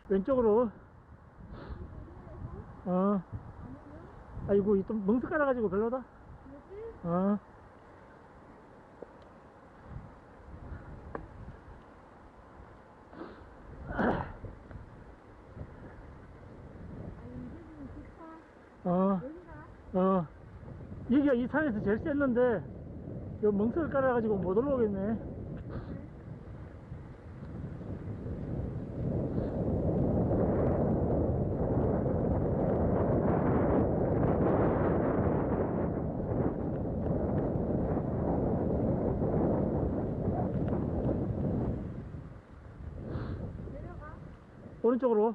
왼쪽으로. 아이고, 또 멍석 깔아가지고 별로다. 어. 여기가 이 산에서 제일 셌는데, 요 멍석을 깔아가지고 못 올라오겠네. 오른쪽으로.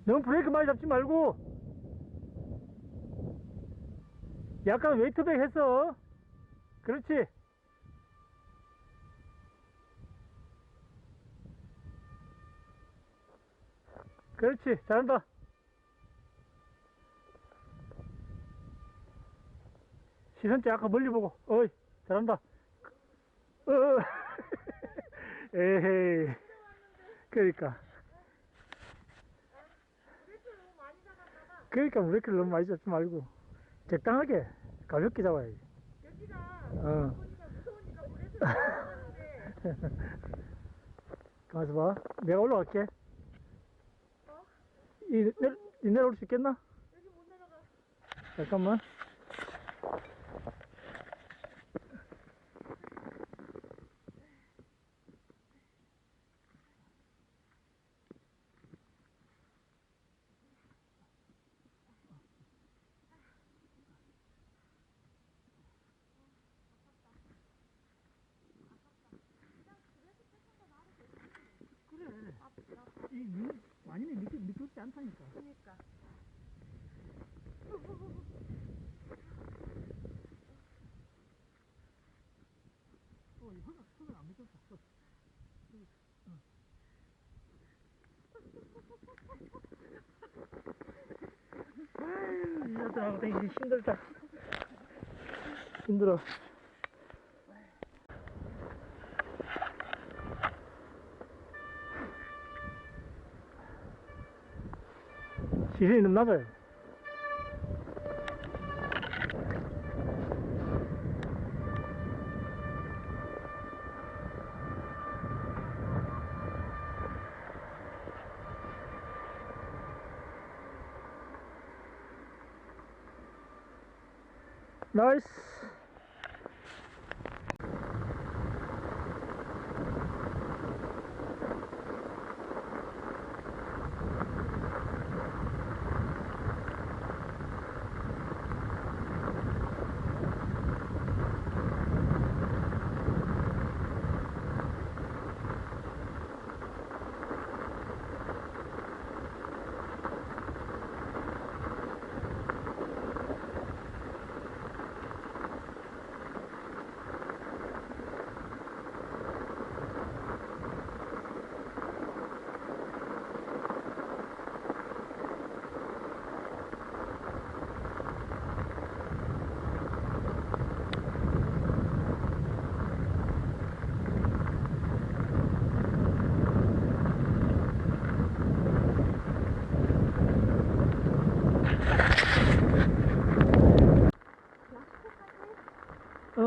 너무 브레이크 많이 잡지 말고 약간 웨이트백 했어. 그렇지. 그렇지. 잘한다. 시선 약간 멀리 보고. 어이, 잘한다. 에헤이. 그러니까 브레이크를 너무 많이 잡지 말고 적당하게 가볍게 잡아야지. 여기가 무서우니까 브레이크를 잡았는데. 가만있어 봐. 내가 올라갈게. 이 내려올 수 있겠나? 여기 못 내려가. 잠깐만. 많이 미끄럽지 않다니까. 그러니까. 흙은 안 미끄럽다. 아유, 이 여자하고 다니기 힘들다. 힘들어. 시선이 낮아요. 나이스.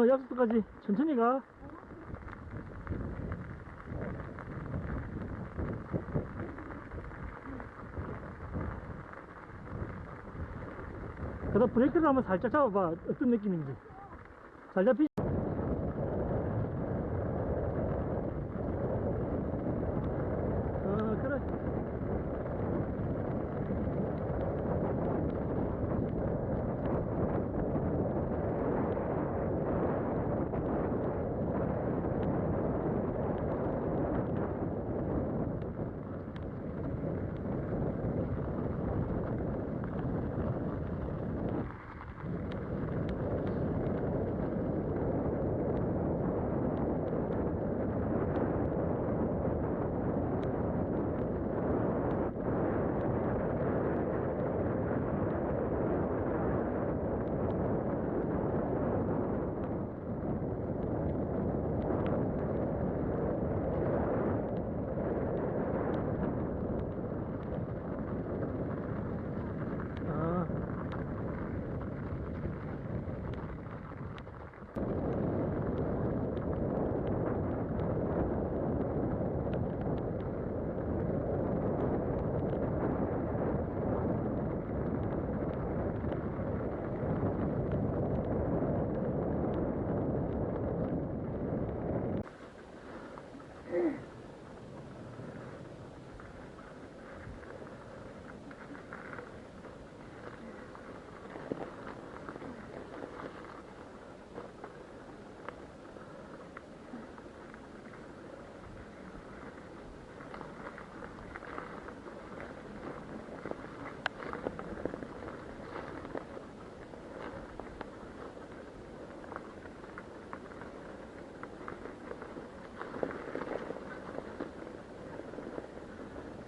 약속까지 천천히 가. 그다음 브레이크를 한번 살짝 잡아봐. 어떤 느낌인지. 잘 잡히지? 그래.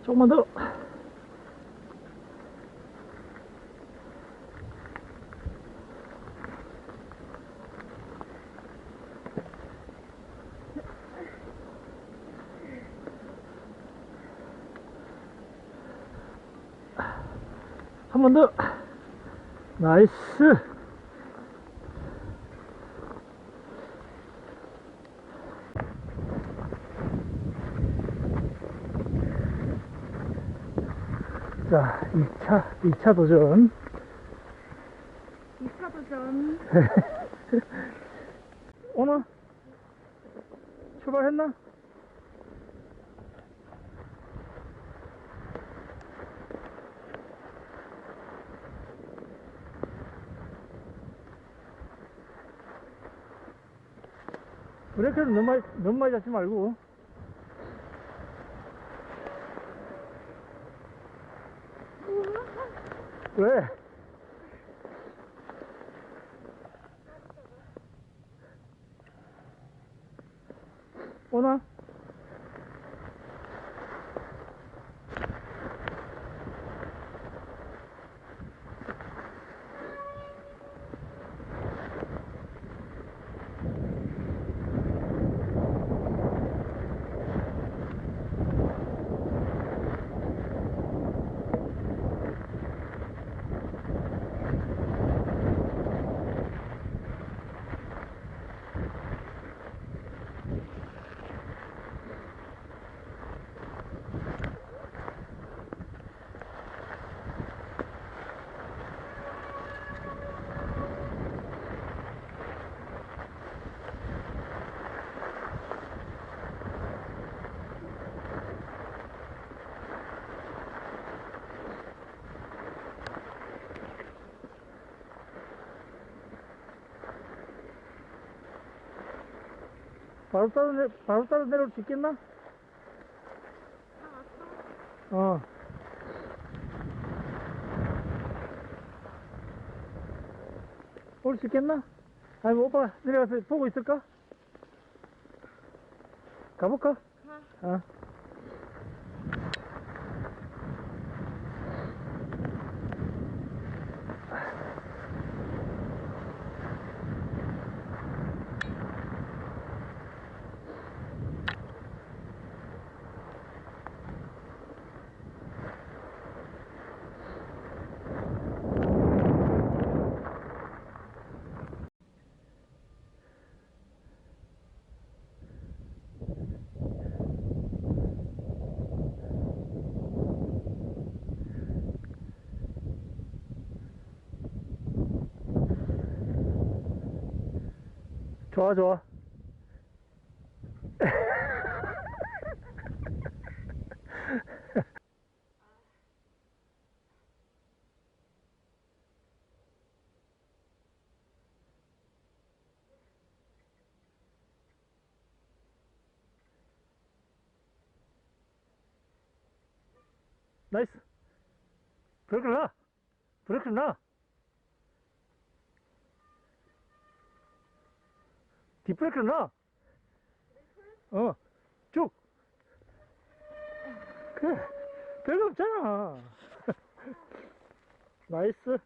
조금만 더. 한 번 더. 나이스. 자, 2차 도전. 2차 도전. 오나? 출발했나? 브레이크는 너무 많이 잡지 말고. 왜? 오나? 바로 따라 내려올 수 있겠나? 어. 올 수 있겠나? 아니면 오빠가 내려가서 보고 있을까? 가볼까? 어. 좋아, 좋아. 나이스. 브레이크를 놔. 브레이크를 놔. 뒷브레이크를 놔. 어. 쭉. 그래. 별거 없잖아. 나이스.